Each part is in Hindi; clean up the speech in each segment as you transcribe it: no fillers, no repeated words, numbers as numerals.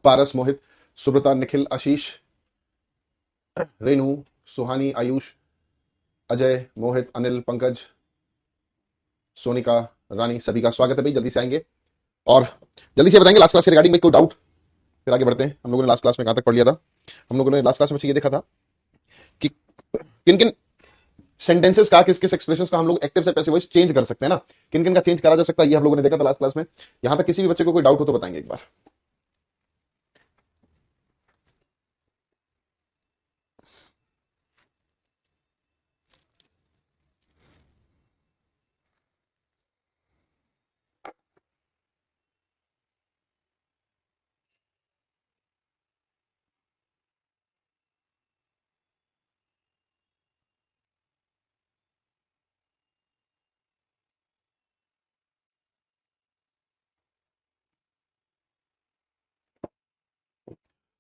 पारस, मोहित, सुब्रता, निखिल, आशीष, रेनू, सुहानी, आयुष, अजय, मोहित, अनिल, पंकज, सोनिका, रानी, सभी का स्वागत है भाई। जल्दी से आएंगे और जल्दी से बताएंगे लास्ट क्लास के रिगार्डिंग में कोई डाउट, फिर आगे बढ़ते हैं। हम लोगों ने लास्ट क्लास में कहां तक पढ़ लिया था? हम लोगों ने लास्ट क्लास में ये देखा था कि किन किन सेंटेंसेस का, किस किस एक्सप्रेशंस का हम लोग एक्टिव से पैसिव वॉइस चेंज कर सकते हैं ना, किन किन का चेंज करा जा सकता है, ये हम लोगों ने देखा था लास्ट क्लास में। यहां तक किसी भी बच्चे को कोई डाउट हो तो बताएंगे एक बार।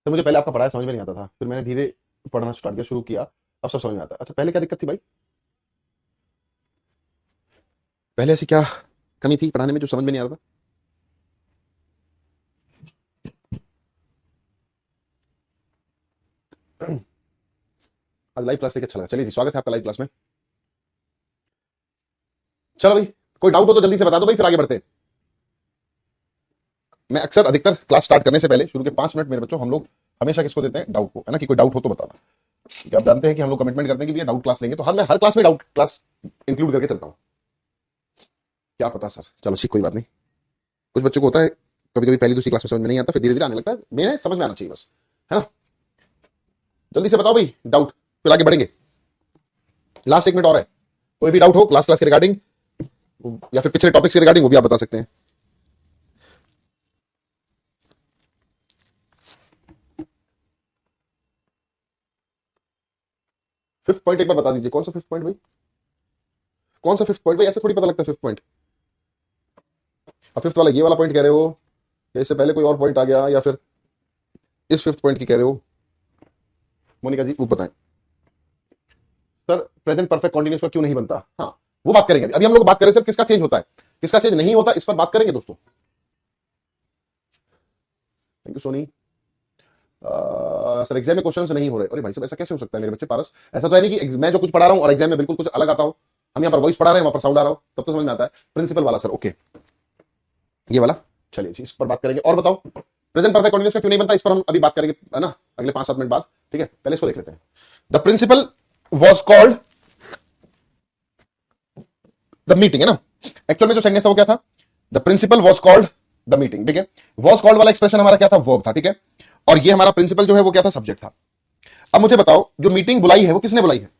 तो मुझे पहले आपका पढ़ाया समझ में नहीं आता था, फिर मैंने धीरे पढ़ना स्टार्ट किया, शुरू किया, अब सब समझ में आता है। अच्छा, पहले क्या दिक्कत थी भाई? पहले ऐसी क्या कमी थी पढ़ाने में जो समझ में नहीं आ रहा था? आज लाइव क्लास लेके अच्छा लगा। चलिए जी, स्वागत है आपका लाइव क्लास में। चलो भाई, कोई डाउट हो तो जल्दी से बता दो भाई, फिर आगे बढ़ते हैं। मैं अक्सर अधिकतर क्लास स्टार्ट करने से पहले शुरू के 5 मिनट मेरे बच्चों हम लोग हमेशा किसको देते हैं? डाउट को, है ना, कि कोई डाउट हो तो बताना। ठीक है, आप जानते हैं कि हम लोग कमिटमेंट करते हैं कि भैया डाउट क्लास लेंगे, तो मैं हर क्लास में डाउट क्लास इंक्लूड करके चलता हूँ। क्या पता सर, चलो ठीक, कोई बात नहीं। कुछ बच्चों को होता है कभी कभी पहली दूसरी क्लास में समझ में नहीं आता, फिर धीरे धीरे आने लगता है। मेरे समझ में आना चाहिए बस, है ना। जल्दी से बताओ भाई डाउट, फिर आगे बढ़ेंगे। लास्ट 1 मिनट और है। कोई भी डाउट हो क्लास के रिगार्डिंग या फिर पिछले टॉपिक्स के रिगार्डिंग, वो भी आप बता सकते हैं। फिफ्थ पॉइंट एक बार बता दीजिए, कौन सा फिफ्थ पॉइंट भाई? कौन सा फिफ्थ पॉइंट भाई? ऐसे थोड़ी पता लगता है फिफ्थ पॉइंट। अब फिफ्थ वाला ये वाला पॉइंट कह रहे हो या इससे पहले कोई और पॉइंट आ गया, या फिर इस फिफ्थ पॉइंट की कह रहे हो? मोनिका जी वो बताएं। सर प्रेजेंट परफेक्ट कॉन्टिन्यूस का क्यों नहीं बनता? हाँ, वो बात करेंगे। अभी हम लोग बात करें सर किसका चेंज होता है, किसका चेंज नहीं होता, इस पर बात करेंगे दोस्तों। Thank you Soni. Sir exam में क्वेश्चंस नहीं हो रहे। अरे भाई साहब, ऐसा कैसे हो सकता है मेरे बच्चे? पारस, ऐसा तो है नहीं कि मैं जो कुछ पढ़ा रहा हूं और एग्जाम में बिल्कुल कुछ अलग आता हो। हम यहाँ पर वॉइस पढ़ा रहे हैं, वहां पर साउंड आ रहा हो, तब तो समझ में आता है। प्रिंसिपल वाला सर, ओके, ये वाला, चलिए जी, इस पर बात करेंगे। और बताओ प्रेजेंट परफेक्ट कॉन्टिन्यूस का क्यों नहीं बनता, इस पर हम अभी बात करेंगे, है ना, अगले 5-7 मिनट बाद। ठीक है, पहले इसको देख लेते हैं। The principal was called the meeting, है ना। एक्चुअल में जो सेंटेंस था वो क्या था? The principal was called the meeting. ठीक है, वॉज कॉल्ड वाला एक्सप्रेशन हमारा क्या था? वर्ब था। ठीक है, और ये हमारा प्रिंसिपल जो है वो क्या था? सब्जेक्ट था। अब मुझे बताओ, जो मीटिंग बुलाई है वो किसने बुलाई है?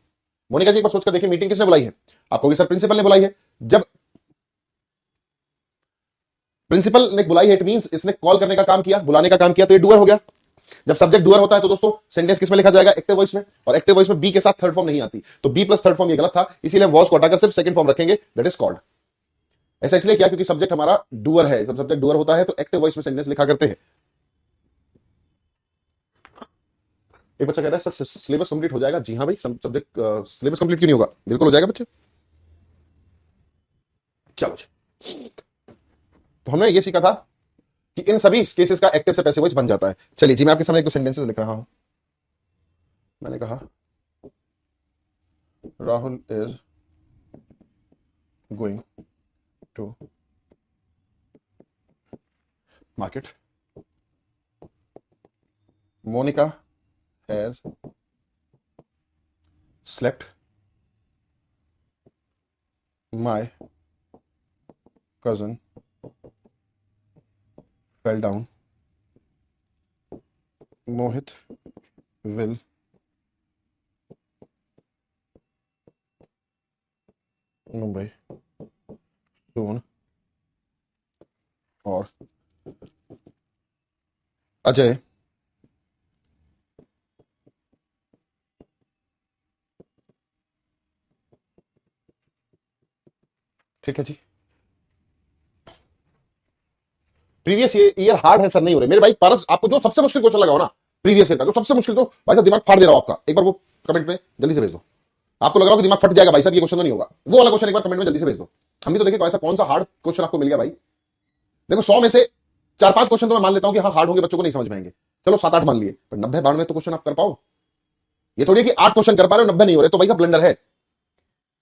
मोनिका जी एक बार सोचकर देखिए, मीटिंग किसने बुलाई है? आप कहोगे सर प्रिंसिपल ने बुलाई है। जब प्रिंसिपल ने बुलाई है, इट मींस इसने कॉल करने का काम किया, बुलाने का काम किया, तो ये डूअर हो गया। जब सब्जेक्ट डूअर होता है तो दोस्तों सेंटेंस किस में लिखा जाएगा? एक्टिव वॉइस में। और एक्टिव वॉइस में बी के साथ थर्ड फॉर्म नहीं आती, तो बी प्लस थर्ड फॉर्म ये गलत था, इसीलिए वॉज को हटाकर सिर्फ सेकंड फॉर्म रखेंगे, दैट इज कॉल्ड। ऐसा इसलिए किया क्योंकि सब्जेक्ट हमारा डूअर है। जब सब्जेक्ट डूअर होता है तो एक्टिव वॉइस में सेंटेंस लिखा करते हैं। एक बच्चा कह रहा है सर सिलेबस कंप्लीट हो जाएगा। जी हाँ भाई, सब्जेक्ट सिलेबस कंप्लीट क्यों नहीं होगा? बिल्कुल हो जाएगा बच्चे। चलो जी, तो हमने ये सीखा था कि इन सभी केसेस का एक्टिव से पैसिव वॉइस बन जाता है। चलिए जी, मैं आपके सामने एक दो सेंटेंसेस लिख रहा हूं। मैंने कहा Rahul is going to market, Monika has slept, my cousin fell down, Mohit will Mumbai soon, और अजय ठीक है जी। प्रीवियस ईयर हार्ड है सर, नहीं हो रहे मेरे भाई। पारस, आपको जो सबसे मुश्किल क्वेश्चन लगा हो ना प्रीवियस ईयर का, जो सबसे मुश्किल, जो भाई साहब दिमाग फाड़ दे रहा हो आपका, एक बार वो कमेंट में जल्दी से भेज दो। आपको लग रहा हो कि दिमाग फट जाएगा भाई साहब, ये क्वेश्चन तो नहीं होगा, वो वाला क्वेश्चन एक बार कमेंट में जल्दी से भेज दो। हम भी तो देखें ऐसा कौन सा हार्ड क्वेश्चन आपको मिल गया भाई। देखो 100 में से 4-5 क्वेश्चन तो मैं मान लेता हूं कि हाँ हार्ड होंगे, बच्चों को नहीं समझ में आएंगे, चलो 7-8 मान लिए, पर 90-92 तो क्वेश्चन आप कर पाओ। ये थोड़ी है कि 8 क्वेश्चन कर पा रहे हो 90 नहीं हो रहे, तो भाई का ब्लंडर है।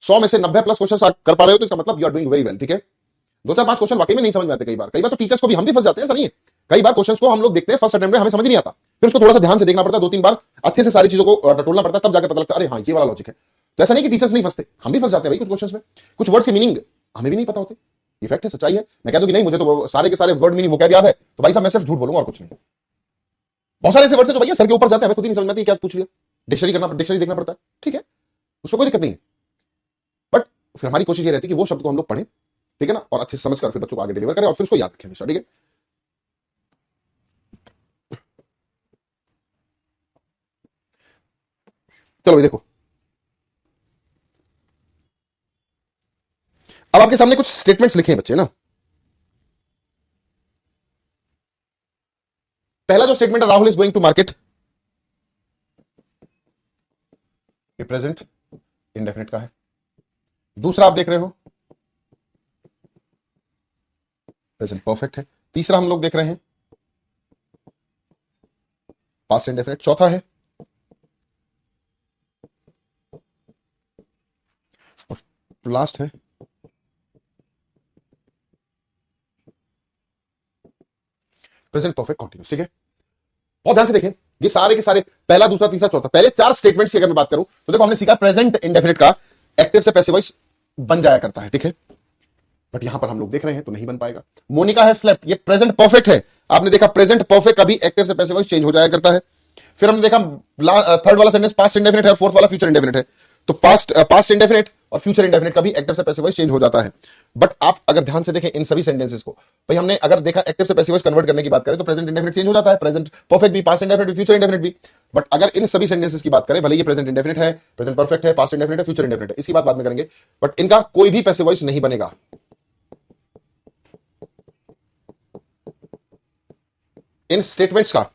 100 में से 90 प्लस क्वेश्चन कर पा रहे हो तो इसका मतलब you are doing very well, ठीक है। 2-4-5 क्वेश्चन वाकई में नहीं समझ में आते, कई बार तो टीचर्स को भी हम भी फंस जाते हैं, ऐसा नहीं है। कई बार क्वेश्चंस को हम लोग देखते हैं फर्स्ट अटेम्प्ट में, हमें समझ नहीं आता, फिर उसको थोड़ा सा ध्यान से देखना पड़ता है, 2-3 बार अच्छे से सारी चीजों को टटोलना पड़ता है, तब जाकर पता लगता है अरे हाँ ये वाला लॉजिक है। तो ऐसा नहीं कि टीचर्स नहीं फंसते, हम भी फंस जाते हैं भाई कुछ क्वेश्चंस में, कुछ वर्ड्स की मीनिंग हमें भी नहीं पता होते। ये फैक्ट है, सच्चाई है। मैं कह दूं कि नहीं मुझे तो सारे के सारे वर्ड मीनिंग वो क्या याद है, तो भाई साहब मैं सिर्फ झूठ बोलूंगा और कुछ नहीं। बहुत सारे ऐसे वर्ड है जो भैया सर के ऊपर जाते हैं, हमें खुद ही नहीं समझ में आती क्या पूछ लिया, डिक्शनरी देखना पड़ता है, ठीक है, उसमें कोई दिक्कत नहीं है। बट फिर हमारी कोशिश ये रहती है कि वो शब्द को हम लोग पढ़ें, ठीक है ना, और अच्छे से समझकर फिर बच्चों को आगे डिलीवर करें और फिर उसको याद रखें हमेशा, ठीक है। चलो भाई देखो, अब आपके सामने कुछ स्टेटमेंट्स लिखे हैं बच्चे ना। पहला जो स्टेटमेंट है, Rahul is going to market, ये प्रेजेंट इंडेफिनिट का है। दूसरा आप देख रहे हो प्रेजेंट परफेक्ट है। तीसरा हम लोग देख रहे हैं पास्ट इंडेफिनिट। चौथा है लास्ट है प्रेजेंट परफेक्ट कॉन्टिन्यूस, ठीक है। बहुत ध्यान से देखें, ये सारे के सारे पहला दूसरा तीसरा चौथा, पहले 4 स्टेटमेंट्स की अगर मैं बात करूं तो देखो हमने सीखा प्रेजेंट इंडेफिनिट का एक्टिव से पैसिव वॉइस बन जाया करता है, ठीक है। बट यहां पर हम लोग देख रहे हैं तो नहीं बन पाएगा। मोनिका है स्लेप्ट, ये प्रेजेंट परफेक्ट है। आपने देखा प्रेजेंट परफेक्ट कभी एक्टिव से पैसिव वॉइस चेंज हो जाया करता है। फिर हमने देखा थर्ड वाला सेंटेंस पास्ट इंडेफिनिट है, फोर्थ वाला फ्यूचर इंडेफिनिट है। तो पास्ट इंडेफिनिट और फ्यूचर इंडेफिनिट का भी एक्टिव से पैसिव वॉइस चेंज हो जाता है। बट आप अगर ध्यान से देखें इन सभी सेंटेंसेस को, भाई हमने अगर देखा एक्टिव से पैसिव वॉइस कन्वर्ट करने की बात करें तो प्रेजेंट इंडेफिनिट चेंज हो जाता है, प्रेजेंट परफेक्ट भी, पास्ट इंडेफिनिट भी, फ्यूचर इंडेफिनिट भी। बट अगर इन सभी सेंटेंसेस की बात करें, भले ये प्रेजेंट इंडेफिनिट है, प्रेजेंट परफेक्ट है, पास्ट इंडेफिनिट है, फ्यूचर इंडेफिनिट है, इसकी बात बाद में करेंगे, बट इनका कोई भी पैसिव वॉइस नहीं बनेगा। इन स्टेटमेंट्स का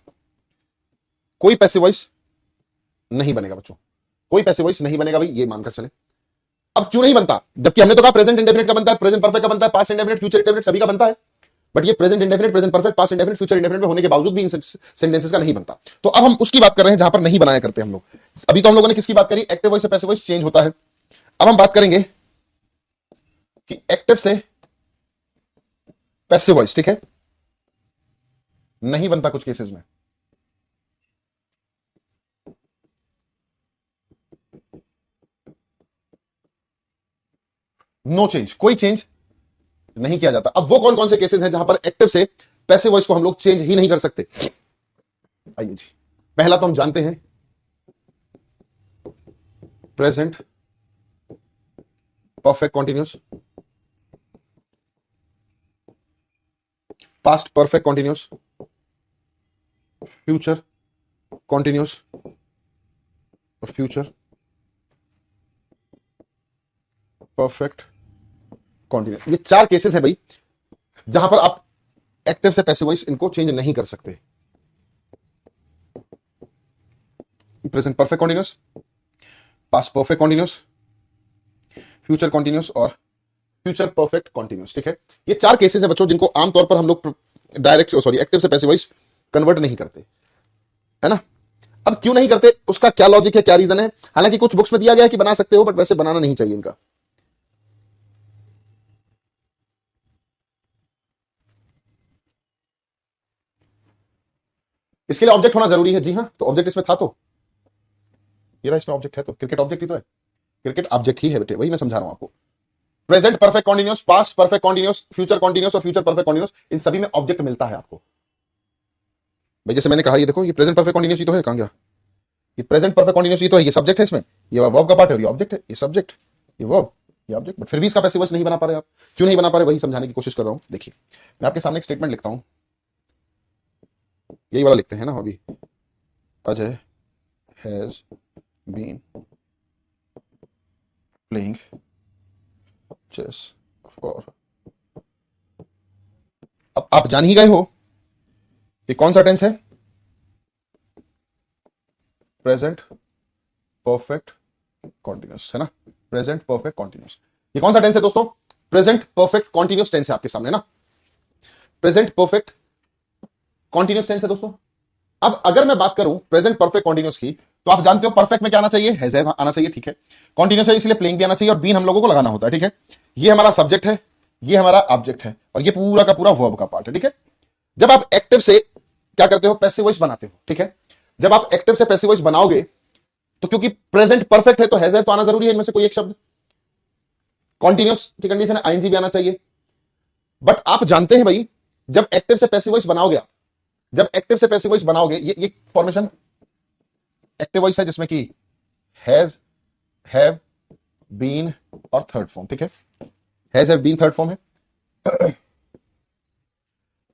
कोई पैसिव वॉइस नहीं बनेगा बच्चों, कोई पैसिव वॉइस नहीं बनेगा भाई, ये मानकर चले। अब क्यों नहीं बनता, जबकि हमने तो कहा प्रेजेंट इंडेफिनिट का बनता है, प्रेजेंट परफेक्ट का बनता है, पास्ट इंडेफिनिट, फ्यूचर इंडेफिनिट सभी का बनता है। बट ये present indefinite, present perfect, past indefinite, future indefinite में होने के बावजूद भी इन सेंटेंसेस का नहीं बनता। तो अब हम उसकी बात कर रहे हैं जहां पर नहीं बनाया करते हम लोग। अभी तो हम लोगों ने किसकी बात करी, एक्टिव वॉइस से पैसिव वॉइस चेंज होता है। अब हम बात करेंगे कि एक्टिव से पैसिव वॉइस, ठीक है, नहीं बनता कुछ केसेस में। नो चेंज, कोई चेंज नहीं किया जाता। अब वो कौन कौन से केसेस हैं जहां पर एक्टिव से पैसिव वॉइस को हम लोग चेंज ही नहीं कर सकते। आइए जी, पहला तो हम जानते हैं present perfect continuous, past perfect continuous, future continuous और फ्यूचर परफेक्ट कॉन्टिन्यूस। ये 4 केसेस है भाई जहां पर आप एक्टिव से पैसिव वॉइस इनको चेंज नहीं कर सकते। Present perfect continuous, past perfect continuous, future continuous और फ्यूचर परफेक्ट कॉन्टिन्यूस, ठीक है। ये 4 केसेस है बच्चों जिनको आमतौर पर हम लोग डायरेक्ट एक्टिव से पैसिव वॉइस कन्वर्ट नहीं करते, है ना। अब क्यों नहीं करते, उसका क्या लॉजिक है, क्या रीजन है। हालांकि कुछ बुक्स में दिया गया है कि बना सकते हो, बट वैसे बनाना नहीं चाहिए इनका। इसके लिए ऑब्जेक्ट होना जरूरी है, जी हाँ, तो ऑब्जेक्ट इसमें था, तो ये रहा, इसमें ऑब्जेक्ट है, तो क्रिकेट ऑब्जेक्ट ही तो है, क्रिकेट ऑब्जेक्ट ही है बेटे, वही मैं समझा रहा हूं आपको। Present perfect continuous, past perfect continuous, future continuous और फ्यूचर परफेक्ट कॉन्टिन्यूस, इन सभी में ऑब्जेक्ट मिलता है आपको भाई। जैसे मैंने कहा, ये देखो, ये प्रेजेंट परफेक्ट कॉन्टिन्यूस ही तो है, कहां गया ये प्रेजेंट परफेक्ट कॉन्टिन्यूस, ही तो है, ये सब्जेक्ट है, इसमें ये वर्ब का पार्ट है और ये ऑब्जेक्ट है, ये सब्जेक्ट, ये वर्ब, ये ऑब्जेक्ट। बट फिर भी इसका पैसिव वॉइस नहीं बना पा रहे आप, क्यों नहीं बना पा रहे, वही समझाने की कोशिश कर रहा हूं। देखिए, मैं आपके सामने एक स्टेटमेंट लिखता हूं, यही वाला लिखते हैं ना अभी, Ajay has been playing chess for, अब आप जान ही गए हो कि कौन सा टेंस है, प्रेजेंट परफेक्ट कॉन्टिन्यूस, है ना, प्रेजेंट परफेक्ट कॉन्टिन्यूस। ये कौन सा टेंस है दोस्तों, प्रेजेंट परफेक्ट कॉन्टिन्यूस टेंस है आपके सामने ना। प्रेजेंट परफेक्ट कॉन्टिन्यूस टेंस है दोस्तों। अब अगर मैं बात करूं प्रेजेंट परफेक्ट कॉन्टिन्यूस की, तो आप जानते हो परफेक्ट में क्या आना चाहिए, हैज हैव आना चाहिए, ठीक है। कॉन्टिन्यूस है इसलिए प्लेइंग भी आना चाहिए और बीन हम लोगों को लगाना होता है, ठीक है। ये हमारा सब्जेक्ट है, ये हमारा ऑब्जेक्ट है और ये पूरा का पूरा वर्ब का पार्ट है, ठीक है। जब आप एक्टिव से क्या करते हो, पैसिव वॉइस बनाते हो, ठीक है। जब आप एक्टिव से पैसिव वॉइस बनाओगे तो क्योंकि प्रेजेंट परफेक्ट है तो हैज हैव तो आना जरूरी है, इनमें से कोई एक शब्द। कॉन्टिन्यूस की कंडीशन है आईएनजी भी आना चाहिए। बट आप जानते हैं भाई, जब एक्टिव से पैसिव वॉइस बनाओगे, जब एक्टिव से पैसिव वॉइस बनाओगे, ये फॉर्मेशन एक्टिव वॉइस है जिसमें कि हैज, हैव, बीन और थर्ड फॉर्म, ठीक है। Has have been third form है।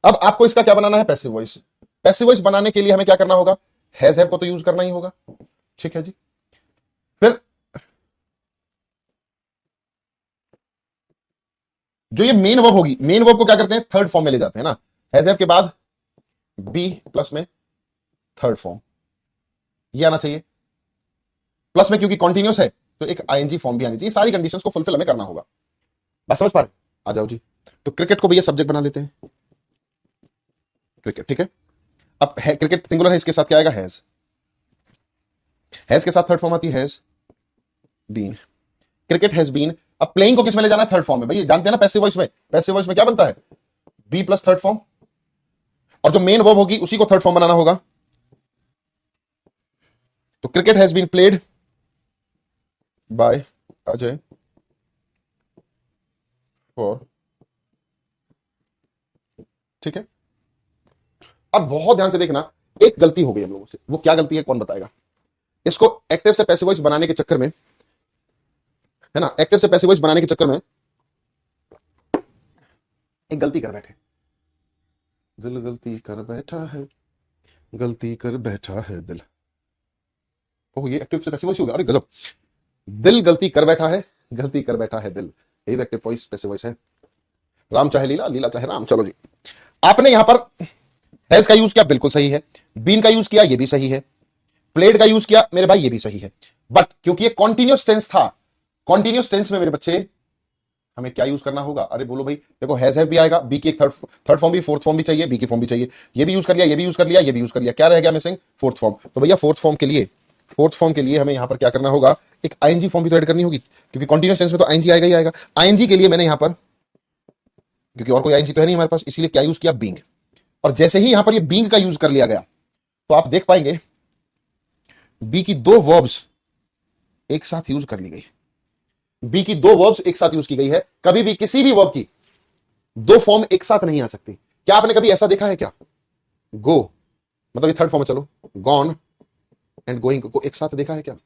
अब आपको इसका क्या बनाना है, पैसिव वॉइस। पैसिव वॉइस बनाने के लिए हमें क्या करना होगा, हैज हैव को तो यूज करना ही होगा, ठीक है जी। फिर जो ये मेन वर्ब होगी, मेन वर्ब को क्या करते हैं, थर्ड फॉर्म में ले जाते हैं ना। हैज हैव के बाद बी प्लस में थर्ड फॉर्म, ये आना चाहिए। प्लस में क्योंकि कॉन्टिन्यूस है तो एक आईएनजी फॉर्म भी आनी चाहिए। सारी कंडीशंस को फुलफिल हमें करना होगा। बस समझ पा रहे, आ जाओ जी। तो क्रिकेट को भैया सब्जेक्ट बना लेते हैं, क्रिकेट, ठीक है। अब है क्रिकेट सिंगुलर है, इसके साथ क्या आएगा, हैज। हैज के साथ थर्ड फॉर्म आती है has been, cricket has been. अब प्लेइंग को किस में ले जाना है, थर्ड फॉर्म में। भाई जानते हैं ना पैसिव वॉइस में, पैसिव वॉइस में क्या बनता है, बी प्लस थर्ड फॉर्म, और जो मेन वर्ब होगी उसी को थर्ड फॉर्म बनाना होगा। तो cricket has been played by Ajay for, ठीक है। अब बहुत ध्यान से देखना, एक गलती हो गई हम लोगों से, वो क्या गलती है कौन बताएगा। इसको एक्टिव से पैसिव वॉइस बनाने के चक्कर में, है ना, एक्टिव से पैसिव वॉइस बनाने के चक्कर में एक गलती कर बैठे। दिल गलती कर बैठा है, गलती कर बैठा है दिल। ओह, ये एक्टिव से पैसिव वॉइस हो गया, अरे गजब। दिल गलती कर बैठा है, गलती कर बैठा है दिल, यही एक्टिव वॉइस पैसिव वॉइस है। राम चाहे लीला, लीला चाहे राम। चलो जी, आपने यहां पर हैज का यूज किया, बिल्कुल सही है। बीन का यूज किया, ये भी सही है। प्लेड का यूज किया मेरे भाई, ये भी सही है। बट क्योंकि ये कॉन्टिन्यूस टेंस था, कॉन्टिन्यूस टेंस में मेरे बच्चे हमें क्या यूज करना होगा, अरे बोलो भाई, देखो हैज हैव भी आएगा, बी की एक थर्ड फॉर्म भी, फोर्थ फॉर्म भी चाहिए, बी की फॉर्म भी चाहिए। ये भी यूज कर लिया, ये भी यूज कर लिया, ये भी यूज कर लिया, क्या रह गया मिसिंग, फोर्थ फॉर्म। तो भैया फोर्थ फॉर्म के लिए, फोर्थ फॉर्म के लिए हमें यहां पर क्या करना होगा, एक आईएनजी फॉर्म भी तो ऐड करनी होगी, क्योंकि कॉन्टिन्यूस टेंस में तो आईएनजी आएगा ही आएगा। आईएनजी के लिए मैंने यहां पर, क्योंकि और कोई आईएनजी तो है नहीं हमारे पास, इसीलिए क्या यूज किया, बींग। और जैसे ही यहां पर ये बींग का यूज कर लिया गया, तो आप देख पाएंगे बी की दो वर्ब्स एक साथ यूज कर ली गई। बी की दो वर्ब्स एक साथ यूज की गई है। कभी भी किसी भी वर्ब की दो फॉर्म एक साथ नहीं आ सकती। क्या आपने कभी ऐसा देखा है क्या, गो मतलब ये थर्ड फॉर्म है, चलो गॉन एंड गोइंग को एक साथ देखा है क्या,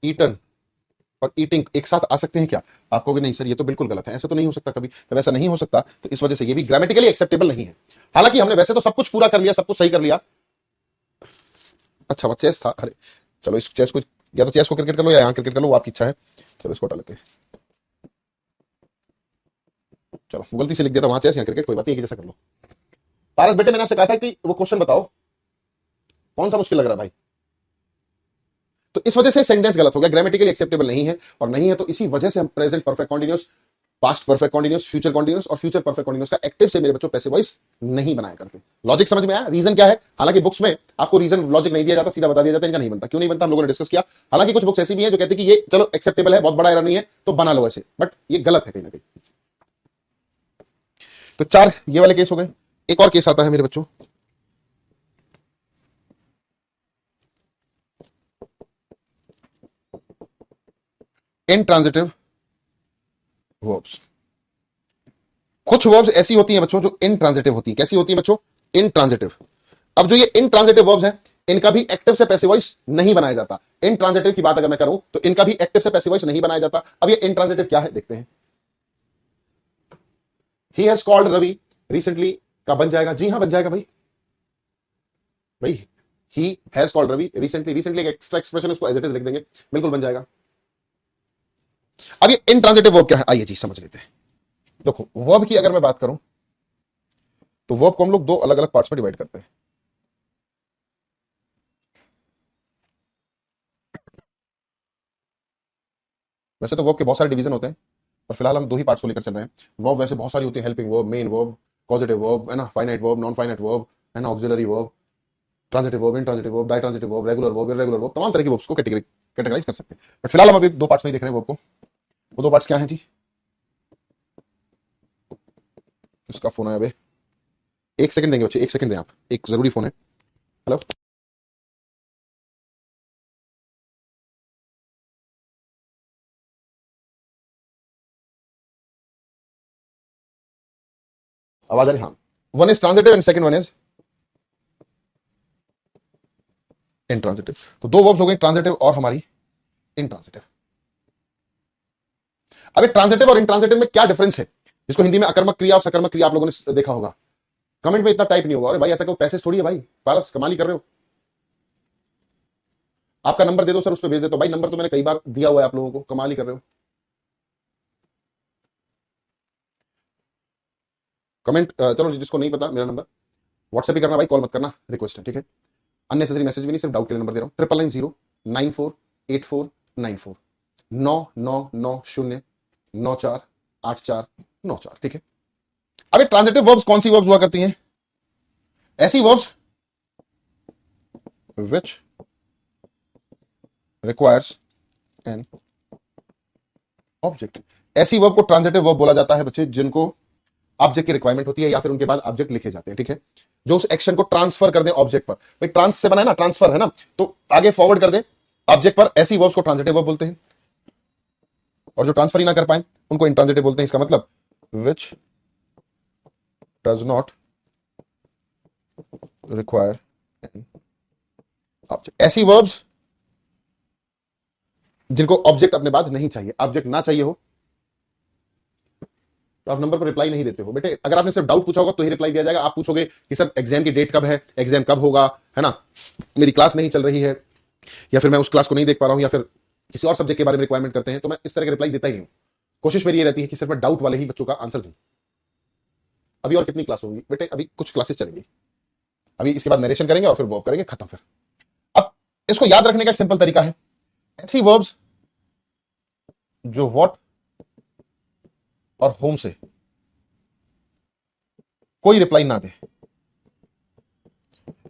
ईटन और ईटिंग एक साथ आ सकते हैं क्या। आप कहोगे नहीं सर ये तो बिल्कुल गलत है, ऐसा तो नहीं हो सकता कभी। जब ऐसा नहीं हो सकता तो इस वजह से ये भी ग्रामेटिकली एक्सेप्टेबल नहीं है। हालांकि हमने वैसे तो सब कुछ पूरा कर लिया, सब कुछ सही कर लिया। अच्छा वो चेस था, अरे चलो इस चेस को, या तो चेस को क्रिकेट कर लो या यहाँ क्रिकेट कर लो, वो आपकी इच्छा है। चलो इसको हटा लेते हैं, चलो गलती से लिख दिया था वहां चेस यहाँ क्रिकेट, कोई बात नहीं, जैसा कर लो। पारस बेटे मैंने आपसे कहा था कि वो क्वेश्चन बताओ कौन सा मुश्किल लग रहा है भाई। तो इस वजह से सेंटेंस गलत हो गया, ग्रामेटिकली एक्सेप्टेबल नहीं है, और नहीं है तो इसी वजह से हम present perfect continuous, past perfect continuous, future continuous और फ्यूचर परफेक्ट कॉन्टिन्यूस का एक्टिव से मेरे बच्चों पैसिव वॉइस नहीं बनाया करते। लॉजिक समझ में आया, रीजन क्या है। हालांकि बुक्स में आपको रीजन लॉजिक नहीं दिया जाता, सीधा बता दिया जाता है इनका नहीं बनता। क्यों नहीं बनता हम लोगों ने डिस्कस किया। हालांकि कुछ बुक्स ऐसी भी हैं जो कहती है कि ये चलो एक्सेप्टेबल है, बहुत बड़ा एरर नहीं है तो बना लो ऐसे, बट ये गलत है कहीं ना कहीं। तो चार ये वाले केस हो गए। एक और केस आता है मेरे बच्चों, इनट्रांजिटिव वर्ब्स। कुछ वर्ब्स ऐसी होती हैं बच्चों जो इनट्रांजिटिव होती हैं। कैसी होती हैं बच्चों, इनट्रांजिटिव। अब जो ये इनट्रांजिटिव वर्ब्स हैं, इनका भी एक्टिव से पैसिव वॉइस नहीं बनाया जाता। इनट्रांजिटिव की बात अगर मैं करूं तो इनका भी एक्टिव से पैसिव वॉइस नहीं बनाया जाता। अब ये इनट्रांजिटिव क्या है देखते हैं। He has called Ravi recently का बन जाएगा, जी हां बन जाएगा भाई। भाई he has called Ravi recently, recently एक एक्स्ट्रा एक्सप्रेशन उसको एज इट इज लिख देंगे, बिल्कुल बन जाएगा। अब ये इनट्रांजिटिव वर्ब क्या है, आइए जी समझ लेते हैं। देखो वर्ब की अगर मैं बात करूं तो वर्ब को हम लोग दो अलग अलग पार्ट्स में डिवाइड करते हैं। वैसे तो वर्ब के बहुत सारे डिवीजन होते हैं, पर फिलहाल हम दो ही पार्ट्स को लेकर चल रहे हैं। वर्ब वैसे बहुत सारी होती है, helping verb, main verb, causative verb है ना, finite verb, non finite verb है ना, auxiliary verb, transitive verb, intransitive verb, ditransitive verb, regular verb, irregular verb, तमाम तरह की वर्ब्स को कैटेगराइज कर सकते हैं। बट फिलहाल हम अभी दो पार्ट्स में ही देख रहे हैं वर्ब को। वो दो पार्ट्स क्या हैं जी? किसका फोन है? अबे एक सेकंड देंगे बच्चे, एक सेकंड दें आप, एक जरूरी फोन है। हेलो, आवाज आ रही? हाँ, one is transitive and second one is intransitive. तो दो वर्ब्स हो गई, ट्रांजिटिव और हमारी इंट्रांजिटिव। अब ट्रांजिटिव और इंट्रांजिटिव में क्या डिफरेंस है, जिसको हिंदी में अकर्मक क्रिया और सकर्मक क्रिया आप लोगों ने देखा होगा। कमेंट में इतना टाइप नहीं होगा, अरे भाई ऐसा कोई पैसे थोड़ी है भाई, पारस कमाल ही कर रहे हो। आपका नंबर दे दो सर, उस पर भेज देता हूं। भाई नंबर तो मैंने कई बार दिया हुआ है आप लोगों को, कमाल ही कर रहे हो। कमेंट चलो जिसको नहीं पता मेरा नंबर व्हाट्सएप ही करना भाई, कॉल मत करना, रिक्वेस्ट है ठीक है। अननेसेसरी मैसेज भी नहीं, सिर्फ डाउट के लिए नंबर दे रहा हूँ। 9990948494 9990948494, ठीक है। अब ये ट्रांजिटिव वर्ब्स कौन सी वर्ब्स हुआ करती हैं? ऐसी verbs which requires an object. ऐसी वर्ब को ट्रांजिटिव वर्ब बोला जाता है बच्चे जिनको ऑब्जेक्ट की रिक्वायरमेंट होती है या फिर उनके बाद ऑब्जेक्ट लिखे जाते हैं, ठीक है। जो उस एक्शन को ट्रांसफर कर दे ऑब्जेक्ट पर, भाई ट्रांस से बना है ना, ट्रांसफर है ना, तो आगे फॉरवर्ड कर दे ऑब्जेक्ट पर, ऐसी वर्ब्स को ट्रांजिटिव वर्ब बोलते हैं। और जो ट्रांसफर ही ना कर पाए उनको इंट्रांजिटिव बोलते हैं। इसका मतलब which does not require an object. ऐसी वर्ब्स जिनको ऑब्जेक्ट अपने बाद नहीं चाहिए, ऑब्जेक्ट ना चाहिए हो तो आप नंबर पर रिप्लाई नहीं देते हो। बेटे अगर आपने सिर्फ डाउट पूछा होगा तो ही रिप्लाई दिया जाएगा। आप पूछोगे कि सर एग्जाम की डेट कब है, एग्जाम कब होगा, है ना, मेरी क्लास नहीं चल रही है, या फिर मैं उस क्लास को नहीं देख पा रहा हूं, या फिर किसी और सब्जेक्ट के बारे में रिक्वायरमेंट करते हैं, तो मैं इस तरह का रिप्लाई देता ही नहीं हूं। कोशिश मेरी ये रहती है कि सिर्फ मैं डाउट वाले ही बच्चों का आंसर दूं। अभी और कितनी क्लास होगी बेटे? अभी कुछ क्लासेस चलेंगी, अभी इसके बाद नरेशन करेंगे और फिर वर्ब करेंगे, खत्म। फिर अब इसको याद रखने का एक सिंपल तरीका है। ऐसी वर्ब्स जो व्हाट और होम से कोई रिप्लाई ना दे,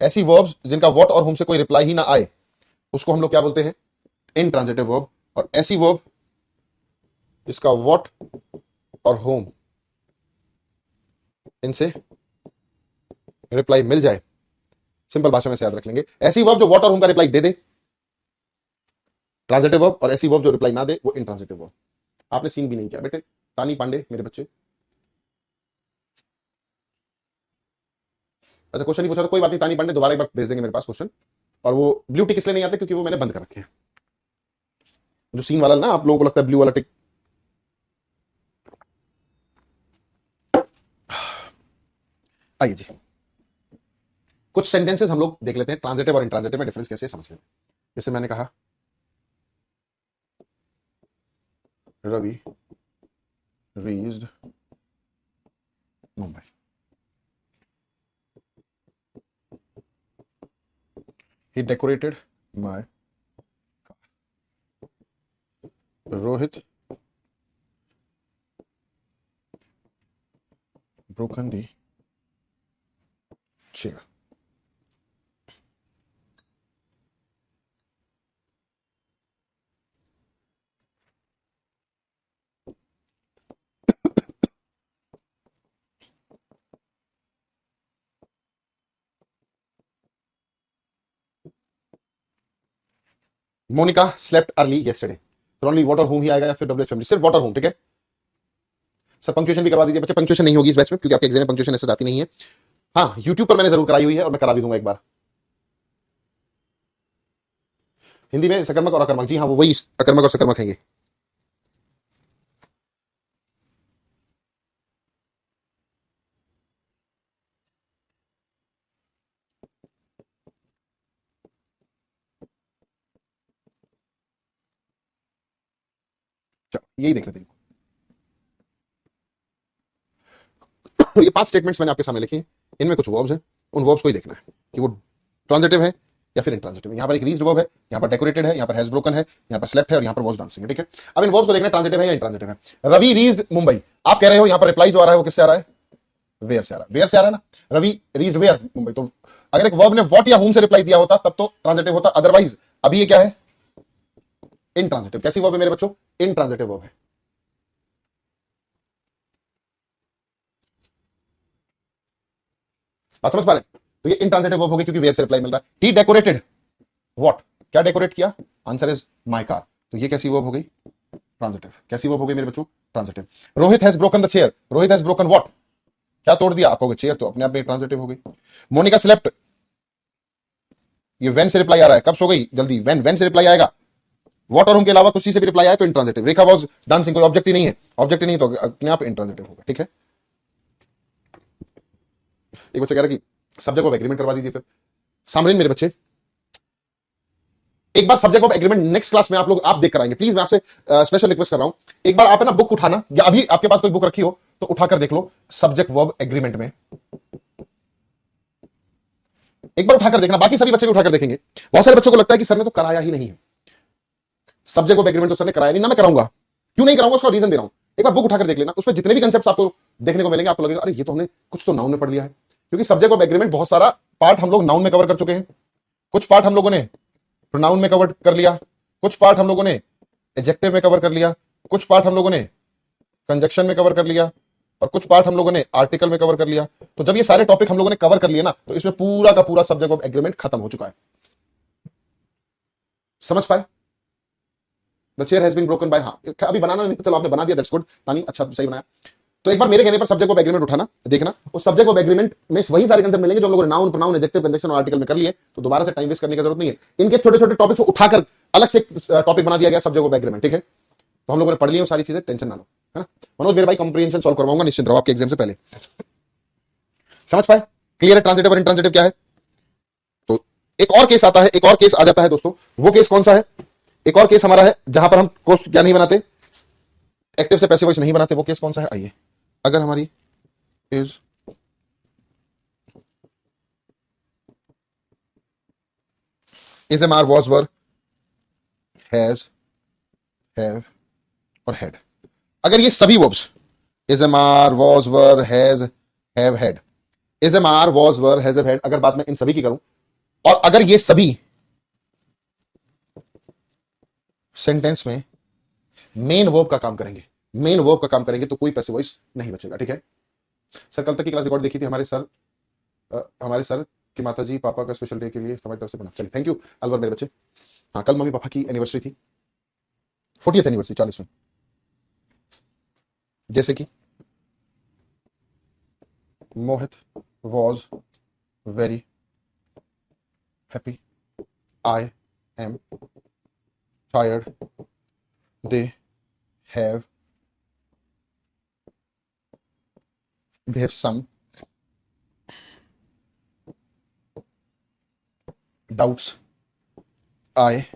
ऐसी वर्ब्स जिनका व्हाट और होम से कोई रिप्लाई ही ना आए, उसको हम लोग क्या बोलते हैं? Intransitive verb. और ऐसी वर्ब जिसका व्हाट और होम इनसे रिप्लाई मिल जाए, सिंपल भाषा में से याद रख लेंगे, ऐसी वर्ब जो व्हाट और होम का रिप्लाई दे दे ट्रांजिटिव वर्ब, और ऐसी वर्ब जो रिप्लाई ना दे वो इनट्रांजिटिव वर्ब। आपने सीन भी नहीं किया बेटे, तानी पांडे मेरे बच्चे। अच्छा क्वेश्चन नहीं पूछा तो कोई बात नहीं, तानी पांडे दोबारा एक बार भेज देंगे मेरे पास क्वेश्चन। और वो ब्लू टिक इसलिए नहीं आते क्योंकि वो मैंने बंद कर रखे हैं। जो सीन वाला ना आप लोगों को लगता है ब्लू वाला टिक, आइए जी कुछ सेंटेंसेस हम लोग देख लेते हैं, ट्रांजिटिव और इंट्रांजिटिव में डिफरेंस कैसे समझ लें। जैसे मैंने कहा Ravi reached Mumbai, he decorated my car. Rohit broken the chair. Monika slept early yesterday. तो ओनली व्हाट और होम ही आएगा या फिर डब्ल्यूएच फैमिली? सिर्फ व्हाट और होम, ठीक है। सर पंक्चुएशन भी करवा दीजिए बच्चे। पंक्चुएशन नहीं होगी इस बैच में क्योंकि आपके एग्जाम में पंक्चुएशन ऐसे आती नहीं है। हाँ यूट्यूब पर मैंने जरूर कराई हुई है और मैं करा भी दूंगा एक बार। हिंदी में सकर्मक और अकर्मक, जी हाँ वो वही अकर्मक और सकर्मक है ये। चलो यही देख लेते हैं। ये 5 स्टेटमेंट्स मैंने आपके सामने लिखे हैं, इनमें कुछ वर्ब्स हैं, उन वर्ब्स को ही देखना है कि वो ट्रांजिटिव है या फिर इंट्रांजिटिव है। यहाँ पर एक रीच्ड वर्ब है, यहाँ पर डेकोरेटेड है, यहाँ पर हैज ब्रोकन है, यहाँ पर स्लेप्ट है और यहाँ पर वाज डांसिंग है, ठीक है। अब इन वर्ब्स को देखना है ट्रांजिटिव है या इंट्रांजिटिव है। रवि रीच्ड मुंबई, आप कह रहे हो यहाँ पर रिप्लाई जो आ रहा है वो किससे आ रहा है? वेयर से आ रहा है, वेयर से आ रहा है ना। Ravi reached where, Mumbai. तो अगर एक वर्ब ने व्हाट या हुम से रिप्लाई दिया होता तब तो ट्रांजिटिव होता, अदरवाइज अभी ये क्या है, इनट्रांजिटिव। कैसी वर्ब है मेरे बच्चों, इनट्रांजिटिव वर्ब है। बात समझ पा रहे हैं? तो ये इनट्रांजिटिव वर्ब हो गई क्योंकि वेयर से रिप्लाई मिल रहा है। ही डेकोरेटेड व्हाट, क्या डेकोरेट किया, आंसर इज माय कार। तो ये कैसी वर्ब हो गई, ट्रांजिटिव। कैसी वर्ब हो गई मेरे बच्चों, transitive. Rohit has broken the chair, Rohit has broken what, क्या तोड़ दिया, आप कहोगे चेयर, तो अपने आप में ट्रांजिटिव हो गई। मोनिका स्लेप्ट, ये वेन से रिप्लाई आ रहा है, कब सो गई जल्दी, वेन, वेन से रिप्लाई आएगा। व्हाट और उनके अलावा कुछ चीज से भी रिप्लाई आया तो इंट्रांजिटिव। रेखा वाज डांसिंग, कोई ऑब्जेक्ट ही नहीं है, ऑब्जेक्ट ही नहीं तो अपने आप इंट्रांजिटिव होगा। ठीक है, एक बच्चा कह रहा है कि सब्जेक्ट ऑफ एग्रीमेंट करवा दीजिए फिर। सामरीन मेरे बच्चे, एक बार subject of agreement next class में आप लोग आप देख कराएंगे प्लीज, मैं आपसे स्पेशल रिक्वेस्ट कर रहा हूं। एक बार आप है ना बुक उठाना, या अभी आपके पास कोई बुक रखी हो तो उठाकर देख लो, सब्जेक्ट वर्ब एग्रीमेंट में एक बार उठाकर देखना, बाकी सभी बच्चे भी उठाकर देखेंगे। बहुत सारे बच्चों को लगता है कि सर ने तो कराया ही नहीं है सब्जेक्ट ऑफ एग्रीमेंट, तो सर ने कराया नहीं ना, मैं कराऊंगा। क्यों नहीं कराऊंगा उसका रीजन दे रहा हूं। एक बार बुक उठाकर देख लेना, उसमें जितने भी कंसेप्ट आपको देखने को मिलेंगे, आपको लगेगा अरे ये तो हमने कुछ तो नाउन में पढ़ लिया है। क्योंकि सब्जेक्ट ऑफ एग्रीमेंट बहुत सारा पार्ट हम लोग नाउन में कवर कर चुके हैं, कुछ पार्ट हम लोगों ने प्रोनाउन में कवर कर लिया, कुछ पार्ट हम लोगों ने एडजेक्टिव में कवर कर लिया, कुछ पार्ट हम लोगों ने कंजक्शन में कवर कर लिया, और कुछ पार्ट हम लोगों ने आर्टिकल में कवर कर लिया। तो जब ये सारे टॉपिक हम लोगों ने कवर कर लिए ना, तो इसमें पूरा का पूरा सब्जेक्ट ऑफ एग्रीमेंट खत्म हो चुका है। समझ पाए, the chair has been broken by, हाँ अभी बनाना नहीं, चलो आपने बना दिया, दैट्स गुड तानी, अच्छा सही बनाया। तो एक बार मेरे कहने पर सब्जेक्ट ऑफ एग्रीमेंट उठाना, देखना उस सब्जेक्ट ऑफ एग्रीमेंट में वही सारे कंसेप्ट मिलेंगे जो हम लोगों ने नाउन, प्रोनाउन, एडजेक्टिव, कंजक्शन और आर्टिकल में कर लिए। तो दोबारा से टाइम वेस्ट करने की जरूरत नहीं है, इनके छोटे छोटे टॉपिक्स को उठाकर अलग से टॉपिक बना दिया गया सब्जेक्ट ऑफ एग्रीमेंट। ठीक है, तो हम लोगों ने पढ़ लिए सारी चीजें, टेंशन ना लो, है ना। मनोज मेरे भाई कंप्रीहेंशन सॉल्व करवाऊंगा, निश्चित रहो, आपके एग्जाम से पहले। समझ पाए, क्लियर है ट्रांजिटिव और इंट्रांजिटिव क्या है। तो एक और केस आता है, एक और केस आ जाता है दोस्तों, वो केस कौन सा है, एक और केस हमारा है जहां पर हम क्या नहीं बनाते, एक्टिव से पैसिव वॉइस नहीं बनाते। वो केस कौन सा है, आइए, अगर हमारी is am are was were has have और हैड, अगर ये सभी verbs is am are was were has have had, is am are was were has have had, अगर बात मैं इन सभी की करूं, और अगर ये सभी सेंटेंस में मेन वर्ब का काम करेंगे, मेन वर्ब का काम करेंगे, तो कोई पैसिव वॉइस नहीं बचेगा। ठीक है सर, कल तक की क्लास रिकॉर्ड देखी थी हमारे सर, हमारे सर की माता जी पापा का स्पेशल डे के लिए हमारी तरफ से बना, चलिए थैंक यू अलवर मेरे बच्चे। हाँ कल मम्मी पापा की एनिवर्सरी थी, 40th एनिवर्सरी, 40वीं। जैसे कि Mohit was very happy, I am tired, they have some doubts, I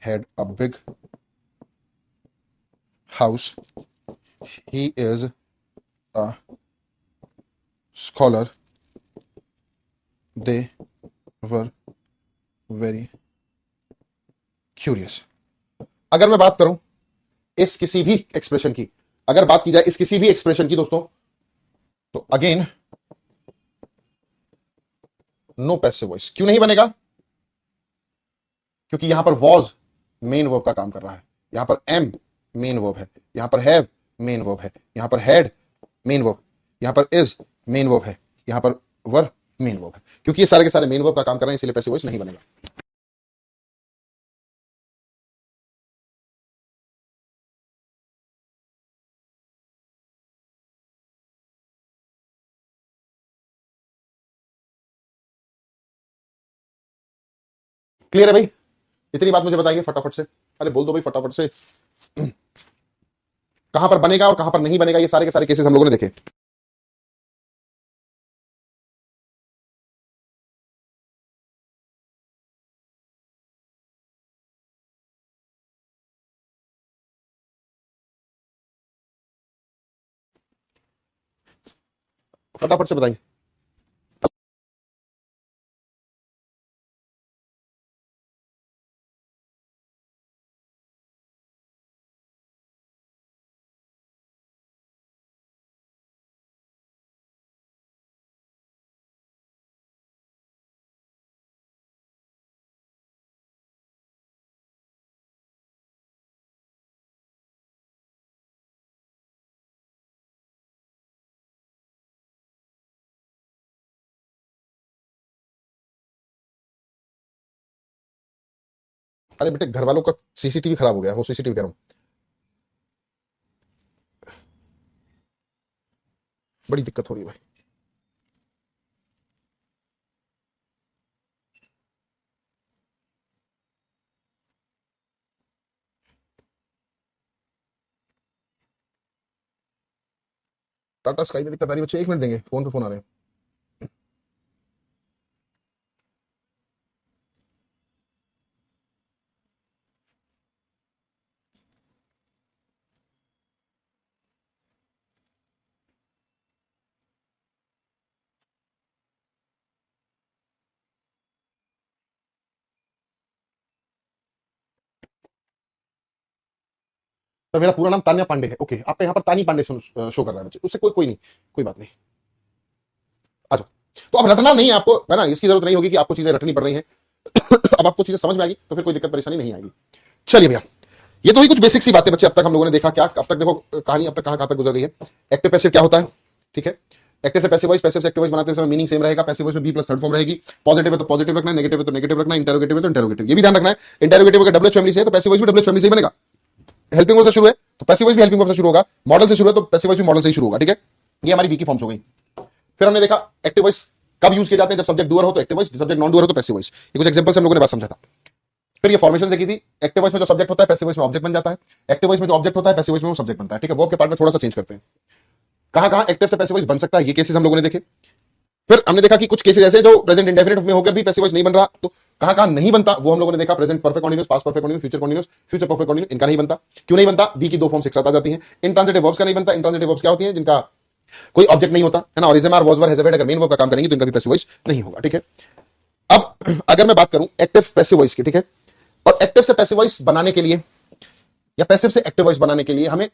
had a big house, he is a scholar, they were very curious। अगर मैं बात करूं इस किसी भी एक्सप्रेशन की, अगर बात की जाए इस किसी भी एक्सप्रेशन की दोस्तों, तो अगेन नो पैसिव वॉइस। क्यों नहीं बनेगा, क्योंकि यहां पर वॉज मेन वर्ब का काम कर रहा है, यहां पर एम मेन वर्ब है, यहां पर हैव मेन वर्ब है, यहां पर हैड मेन वर्ब, यहां पर इज मेन वर्ब है, यहां पर वर मेन वर्ब है। क्योंकि ये सारे के सारे मेन वर्ब का काम कर रहे हैं, इसलिए पैसिव वॉइस नहीं बनेगा। क्लियर है भाई, इतनी बात मुझे बताएंगे फटाफट से, अरे बोल दो भाई फटाफट से, कहां पर बनेगा और कहां पर नहीं बनेगा, ये सारे के सारे केसेस हम लोगों ने देखे। फटाफट से बताएंगे। अरे बेटे घर वालों का सीसीटीवी खराब हो गया, वो सीसीटीवी कह रहा हूं, बड़ी दिक्कत हो रही है भाई। टाटा स्काई में दिक्कत आ रही है बच्चे, 1 मिनट देंगे, फोन पे फोन आ रहे हैं। तो मेरा पूरा नाम तान्या पांडे है, ओके, आपका यहाँ पर तानी पांडे शो कर रहा है बच्चे, उससे कोई कोई नहीं, कोई बात नहीं, आ जाओ। तो अब रटना नहीं है आपको, है ना, इसकी जरूरत नहीं होगी कि आपको चीजें रटनी पड़ रही हैं। अब आपको चीजें समझ में आएगी तो फिर कोई दिक्कत परेशानी नहीं आएगी। चलिए भैया, ये तो ही कुछ बेसिक सी बातें बच्चे, अब तक हम लोगों ने देखा क्या, अब तक देखो कहानी अब तक कहां कहां तक गुजर गई है। एक्टिव पैसिव क्या होता है, ठीक है, एक्टिव से पैसिव वॉइस, पैसिव से एक्टिव वॉइस बनाते समय मीनिंग सेम रहेगा, पैसिव वॉइस में बी प्लस थर्ड फॉर्म रहेगी, पॉजिटिव है तो पॉजिटिव रखना है, नेगेटिव है तो नेगेटिव रखना है, इंटरोगेटिव है तो इंटरोगेटिव, ये भी ध्यान रखना है। इंटरोगेटिव अगर डब्ल्यूएच फैमिली से है तो पैसिव वॉइस भी डब्ल्यूएच फैमिली से ही बनेगा। हेल्पिंग वर्ब से शुरू है तो पैसिव वॉइस भी हेल्पिंग वर्ब से शुरू होगा, मॉडल से शुरू है तो पैसिव वॉइस भी मॉडल से ही शुरू होगा, ठीक है। ये हमारी बी की फॉर्म्स हो गई। फिर हमने देखा एक्टिव वॉइस कब यूज किए जाते हैं, जब सब्जेक्ट डूअर हो तो active voice, subject non doer हो तो पैसिव वॉइस। ये कुछ एग्जांपल से हम लोगों ने बात समझा था। फिर ये फॉर्मेशन देखी थी, एक्टिव वॉइस में जो सब्जेक्ट होता है पैसिव वॉइस में ऑब्जेक्ट बन जाता है, एक्टिव वॉइस में जो ऑब्जेक्ट होता है पैसिव वॉइस में वो सब्जेक्ट बनता है, ठीक है। वर्ब के पार्ट में थोड़ा सा चेंज करते हैं, कहां कहां एक्टिव से पैसिव वॉइस बन सकता है, ये केसेस हम लोगों ने देखे। फिर हमने देखा कि कुछ केसेस ऐसे जो प्रेजेंट इंडेफिनिट में होकर भी पैसिव वॉइस नहीं बन रहा, तो कहां कहां नहीं बनता वो हम लोगों ने देखा। Present perfect continuous, past perfect continuous, future continuous, future perfect continuous, इनका नहीं बनता। क्यों नहीं बनता, बी की दो फॉर्म्स एक साथ आ जाती हैं। इंट्रांजिटिव वर्ब्स का नहीं बनता, इंट्रांजिटिव वर्ब्स क्या होती हैं, जिनका कोई ऑब्जेक्ट नहीं होता, है ना, और is am are was were has had अगर मेन वर्ब का काम करेंगे तो इनका भी पैसिव वॉइस नहीं होगा, ठीक है। अब अगर मैं बात करूं एक्टिव पैसिव वॉइस की, ठीक है, और एक्टिव से पैसिव वॉइस बनाने के लिए या पैसिव से एक्टिव वॉइस बनाने के लिए हमें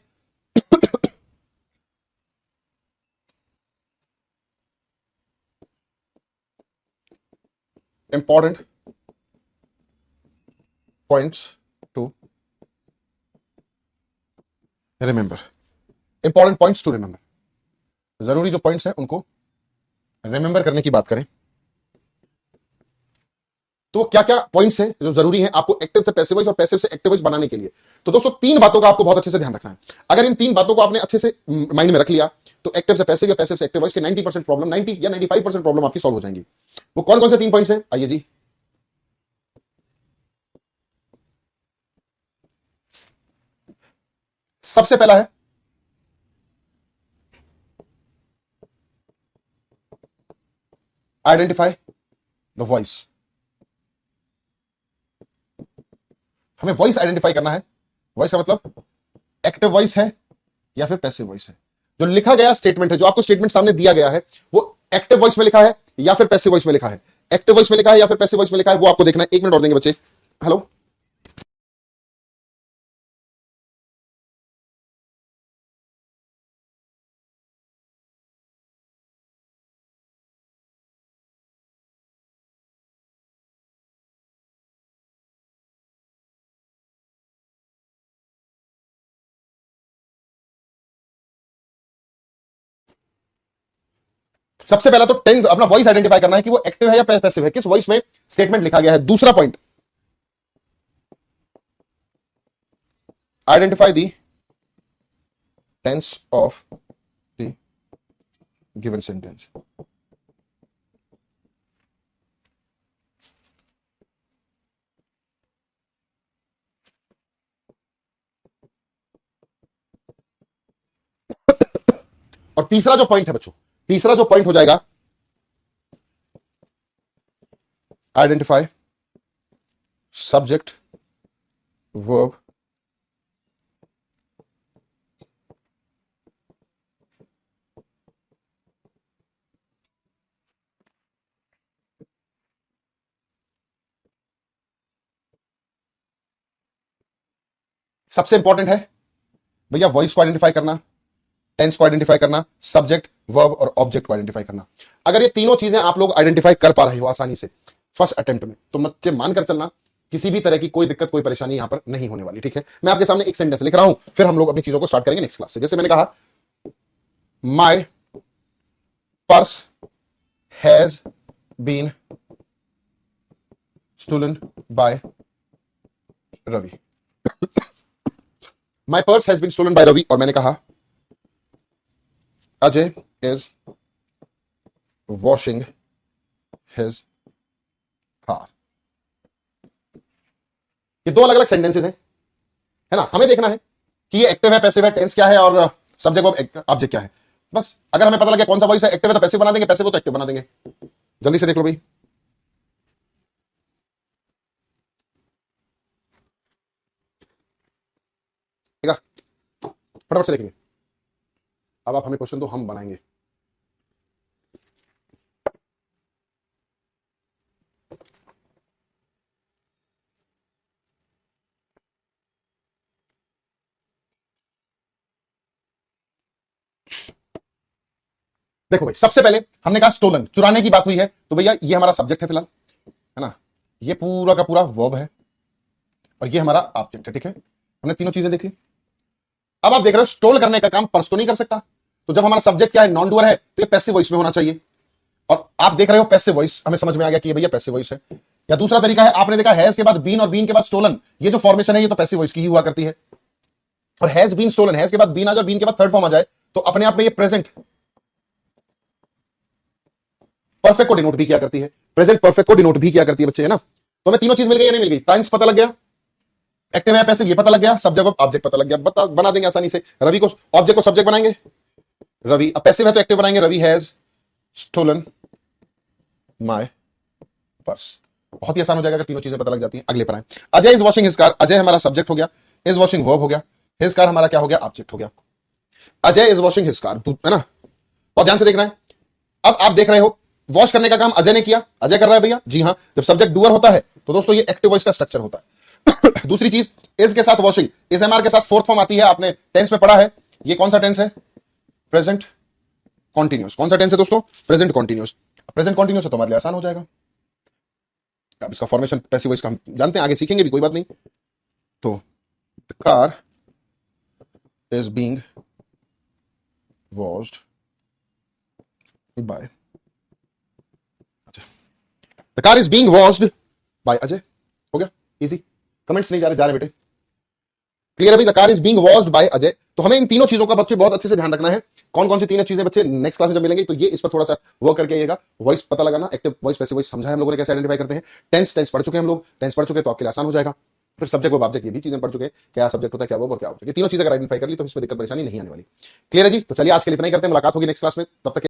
important points to remember, important points to remember, जरूरी जो पॉइंट्स हैं उनको रिमेंबर करने की बात करें तो क्या क्या पॉइंट्स हैं जो जरूरी हैं आपको एक्टिव से पैसिव वॉइस और पैसिव से एक्टिव वॉइस बनाने के लिए। तो दोस्तों 3 बातों का आपको बहुत अच्छे से ध्यान रखना है। अगर इन 3 बातों को आपने अच्छे से माइंड में रख लिया तो एक्टिव से पैसिव या पैसिव से एक्टिव वॉइस के 90% प्रॉब्लम, 90 या 95% प्रॉब्लम आपकी सॉल्व हो जाएंगी। वो कौन कौन से 3 पॉइंट्स हैं, आइए जी। सबसे पहला है आइडेंटिफाई द वॉइस। हमें वॉइस आइडेंटिफाई करना है। वॉइस का मतलब एक्टिव वॉइस है या फिर पैसिव वॉइस है। जो लिखा गया स्टेटमेंट है, जो आपको स्टेटमेंट सामने दिया गया है, वो एक्टिव वॉइस में लिखा है या फिर पैसिव वॉइस में लिखा है। एक्टिव वॉइस में लिखा है या फिर पैसिव वॉइस में लिखा है, वो आपको देखना है। 1 मिनट और देंगे बच्चे। हेलो, सबसे पहला तो टेंस अपना वॉइस आइडेंटिफाई करना है कि वो एक्टिव है या पैसिव है, किस वॉइस में स्टेटमेंट लिखा गया है। दूसरा point, identify the tense of the given sentence. और तीसरा जो पॉइंट है बच्चों, तीसरा जो पॉइंट हो जाएगा, आइडेंटिफाई सब्जेक्ट वर्ब सबसे इंपॉर्टेंट है भैया, वॉइस को आइडेंटिफाई करना, टेंस को आइडेंटिफाई करना, सब्जेक्ट वर्ब और ऑब्जेक्ट को आइडेंटिफाई करना। अगर ये तीनों चीजें आप लोग आइडेंटिफाई कर पा रहे हो आसानी से फर्स्ट अटेम्प्ट में, तो मुझे मानकर चलना किसी भी तरह की कोई दिक्कत कोई परेशानी यहां पर नहीं होने वाली, ठीक है। मैं आपके सामने एक सेंटेंस लिख रहा हूं, फिर हम लोग अपनी चीजों को स्टार्ट करेंगे नेक्स्ट क्लास से। जैसे मैंने कहा, my purse has been stolen by Ravi. My purse has been stolen by Ravi, और मैंने कहा Ajay is washing his car. ये दो अलग अलग सेंटेंसेस हैं, है ना। हमें देखना है कि ये एक्टिव है, पैसिव है, टेंस क्या है और सब्जेक्ट ऑब्जेक्ट क्या है। बस अगर हमें पता लगे कौन सा वॉइस है, एक्टिव है तो पैसिव बना देंगे, पैसिव हो तो एक्टिव बना देंगे। जल्दी से देख लो भाई। ठीक है, फटाफट से देखेंगे। अब आप हमें क्वेश्चन दो, हम बनाएंगे। देखो भाई, सबसे पहले हमने कहा स्टोलन, चुराने की बात हुई है, तो भैया ये हमारा सब्जेक्ट है फिलहाल, है ना। ये पूरा का पूरा वर्ब है और ये हमारा ऑब्जेक्ट है। ठीक है, हमने तीनों चीजें देख ली। अब आप देख रहे हो स्टोल करने का काम पर्स तो नहीं कर सकता, तो जब हमारा सब्जेक्ट क्या है, नॉन डूअर है, तो ये पैसिव वॉइस में होना चाहिए। और आप देख रहे हो पैसिव वॉइस, हमें समझ में आ गया कि ये भैया पैसिव वॉइस है। या दूसरा तरीका है, आपने देखा हैज के बाद बीन और बीन के बाद स्टोलन, ये जो फॉर्मेशन है ये तो पैसिव वॉइस की ही हुआ करती है। और हैज बीन स्टोलन, हैज के बाद बीन आ जाए, बीन के बाद थर्ड फॉर्म आ जाए, तो अपने आप में ये प्रेजेंट परफेक्ट को डिनोट भी किया करती है, प्रेजेंट परफेक्ट को डिनोट भी किया करती है बच्चे, है ना। तो हमें तीनों चीज मिल गई या नहीं मिल गई? टाइम्स पता लग गया, एक्टिव है पैसिव ये पता लग गया, सब्जेक्ट को ऑब्जेक्ट पता लग गया, बना देंगे आसानी से। रवि को ऑब्जेक्ट को सब्जेक्ट बनाएंगे, रवि अब पैसिव है तो एक्टिव बनाएंगे, Ravi has stolen my purse. बहुत ही आसान हो जाएगा अगर तीनों चीजें पता लग जाती हैं। अगले पर आए, Ajay is washing his car. Ajay हमारा सब्जेक्ट हो गया, इज वॉशिंग वर्ब हो गया, हिज कार हमारा क्या हो गया, ऑब्जेक्ट हो गया। Ajay is washing his car, है ना। और ध्यान से देखना है, अब आप देख रहे हो वॉश करने का काम अजय ने किया, अजय कर रहा है भैया, जी हाँ। जब सब्जेक्ट डूअर होता है तो दोस्तों ये एक्टिव वॉइस का स्ट्रक्चर होता है। दूसरी चीज, इज के साथ वॉशिंग, इज एमआर के साथ फोर्थ फॉर्म आती है, आपने टेंस में पढ़ा है। ये कौन सा टेंस है? Present continuous. कौन सा टेंस है दोस्तों? Present continuous. प्रेजेंट कॉन्टिन्यूस है तो हमारे लिए आसान हो जाएगा। अब इसका फॉर्मेशन पैसिव वॉइस का हम जानते हैं, आगे सीखेंगे भी, कोई बात नहीं। तो the car is being washed bye, the car is being washed bye Ajay. हो गया इजी, कमेंट्स नहीं जा रहे बेटे। क्लियर है भाई, the car is being washed bye Ajay. तो हमें इन तीनों चीजों का बच्चे बहुत अच्छे से ध्यान रखना है। कौन कौन सी तीनों चीजें बच्चे नेक्स्ट क्लास में जब मिलेंगे तो ये इस पर थोड़ा सा वर्क करके आइएगा। वॉइस पता लगाना, एक्टिव वॉइस पैसिव वॉइस समझा है हम लोगों ने कैसे आइडेंटिफाई करते हैं। टेंस पढ़ चुके हैं हम लोग, टेंस पढ़ चुके तो आपके लिए आसान हो जाएगा। फिर सब्जेक्ट वर्ब ऑब्जेक्ट ये भी चीजें पढ़ चुके हैं, क्या सब्जेक्ट होता है, क्या वर्ब और क्या ऑब्जेक्ट। ये तीनों चीजें अगर आइडेंटिफाई कर ली तो इसमें दिक्कत परेशानी नहीं आने वाली। क्लियर है जी। तो चलिए आज के लिए इतना ही करते हैं, मुलाकात होगी नेक्स्ट क्लास में, तब तक